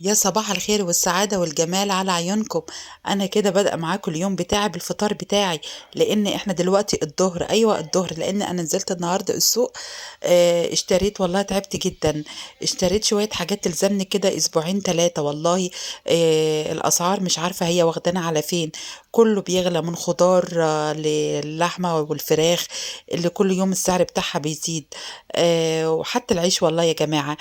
يا صباح الخير والسعادة والجمال على عيونكم. أنا كده بادئة معاكم اليوم بتاعي بالفطار بتاعي، لأن إحنا دلوقتي الظهر، أيوة الظهر، لأن أنا نزلت النهاردة السوق. اشتريت، والله تعبت جدا. اشتريت شوية حاجات تلزمني كده أسبوعين تلاتة والله. الأسعار مش عارفة هي واخدانا على فين. كله بيغلى، من خضار للحمة والفراخ، اللي كل يوم السعر بتاعها بيزيد. وحتى العيش والله يا جماعة.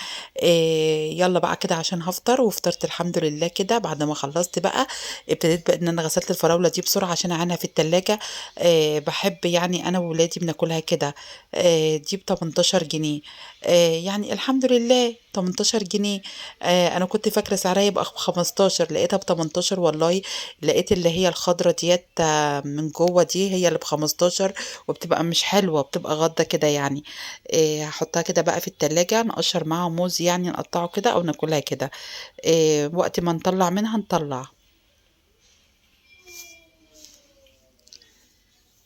يلا بقى كده عشان هفطر، وفطرت الحمد لله كده. بعد ما خلصت بقى ابتديت بقى ان انا غسلت الفراولة دي بسرعة عشان اعينها في التلاجة. بحب يعني انا وولادي بناكلها كده. دي ب 18 جنيه. يعني الحمد لله 18 جنيه. انا كنت فاكرة سعرها يبقى 15، لقيتها ب 18 والله. لقيت اللي هي الخضرة ديت من جوه دي هي اللي ب 15، وبتبقى مش حلوة، بتبقى غضة كده يعني. هحطها كده بقى في التلاجة، نقشر معاها موز يعني، نقطعه كده او ناكلها كده. وقت ما نطلع منها نطلع.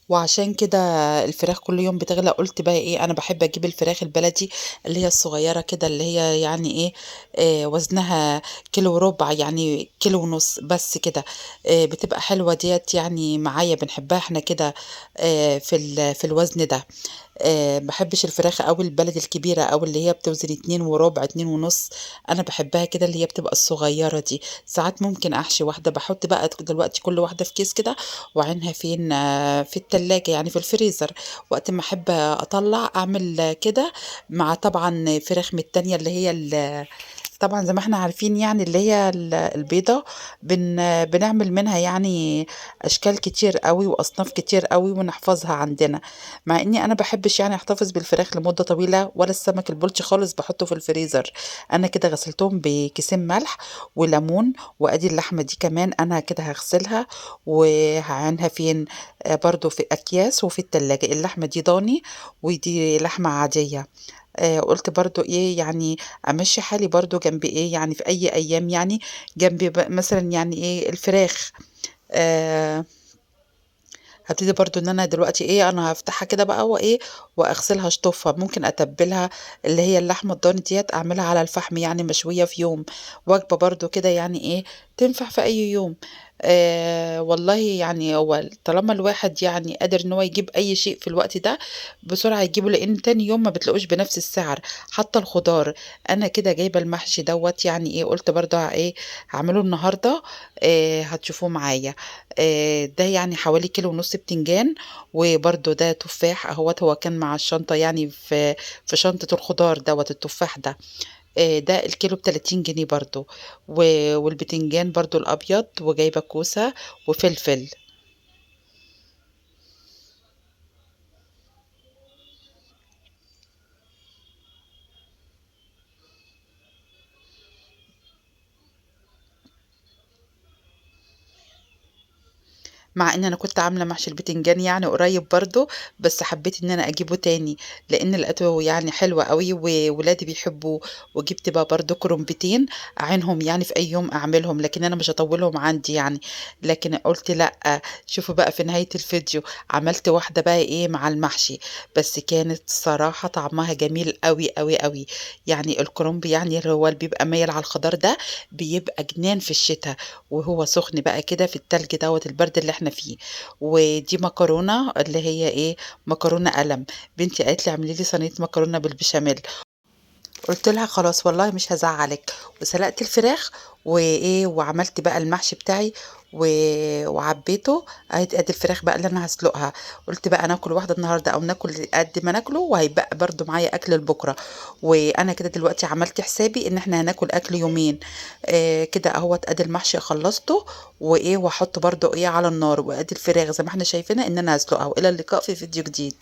وعشان كده الفراخ كل يوم بتغلى، قلت بقى ايه، انا بحب اجيب الفراخ البلدي اللي هي الصغيرة كده، اللي هي يعني ايه، وزنها كيلو وربع، يعني كيلو ونص بس كده. بتبقى حلوة ديت يعني، معايا بنحبها احنا كده. في الوزن ده. بحبش الفراخ أوي البلد الكبيرة أوي اللي هي بتوزن 2 وربع، 2 ونص. أنا بحبها كده اللي هي بتبقى الصغيرة دي. ساعات ممكن أحشي واحدة، بحط بقى دلوقتي كل واحدة في كيس كده، وأعينها فين، في التلاجة يعني في الفريزر. وقت ما أحب أطلع أعمل كده. مع طبعا فراخ من التانية اللي هي طبعا زي ما احنا عارفين يعني، اللي هي البيضة. بنعمل منها يعني أشكال كتير قوي وأصناف كتير قوي ونحفظها عندنا. مع إني أنا بحبش يعني أحتفظ بالفراخ لمدة طويلة، ولا السمك البلطي خالص بحطه في الفريزر. أنا كده غسلتهم بكيسين ملح وليمون. وأدي اللحمة دي كمان أنا كده هغسلها وهعينها فين، برضو في أكياس وفي التلاجة. اللحمة دي ضاني، ودي لحمة عادية. قلت برضو ايه يعني، امشي حالي برضو جنب ايه يعني، في اي ايام يعني، جنب مثلا يعني ايه الفراخ. آه هبتدي برضو ان انا دلوقتي ايه، انا هفتحها كده بقى وايه، واغسلها اشطفها، ممكن اتبلها. اللي هي اللحمه الضاني ديت اعملها على الفحم يعني، مشويه في يوم. وجبه برضو كده يعني ايه، تنفع في اي يوم. والله يعني، هو طالما الواحد يعني قادر ان هو يجيب اي شيء في الوقت ده بسرعه يجيبه، لان تاني يوم ما بتلاقوش بنفس السعر. حتى الخضار، انا كده جايبه المحشي دوت يعني ايه، قلت برضو ايه هعمله النهارده. هتشوفوه معايا. ده يعني حوالي كيلو ونص بتنجان. وبرده ده تفاح اهوت، هو كان مع الشنطة يعني، في شنطة الخضار دوت التفاح ده. ده الكيلو ب30 جنيه برضو. والبتنجان برضو الأبيض، وجايبة كوسة وفلفل. مع ان انا كنت عامله محشي البتنجان يعني قريب برضو، بس حبيت ان انا اجيبه تاني، لان لقيته يعني حلو قوي وولادي بيحبوه. وجبت بقى برضو كرنبتين اعينهم يعني في اي يوم اعملهم، لكن انا مش هطولهم عندي يعني. لكن قلت لا، شوفوا بقى في نهايه الفيديو عملت واحده بقى ايه مع المحشي. بس كانت صراحه طعمها جميل قوي قوي قوي. يعني الكرنب يعني اللي هو اللي بيبقى مايل على الخضار ده، بيبقى جنان في الشتاء، وهو سخن بقى كده في التلج دوت البرد اللي احنا فيه. ودي مكرونة اللي هي ايه، مكرونة قلم. بنتي قالت لي اعملي لي صينية مكرونة بالبشاميل. قلت لها خلاص والله مش هزعلك. وسلقت الفراخ وايه، وعملت بقى المحشي بتاعي و... وعبيته. ادي الفراخ بقى اللي انا هسلقها. قلت بقى ناكل واحده النهارده، او ناكل قد ما ناكله، وهيبقى برضو معايا اكل لبكره. وانا كده دلوقتي عملت حسابي ان احنا هناكل اكل يومين. كده اهوت، ادي المحشي خلصته. وايه، واحطه برضو ايه على النار. وادي الفراخ زي ما احنا شايفينها ان انا هسلقها. والى اللقاء في فيديو جديد.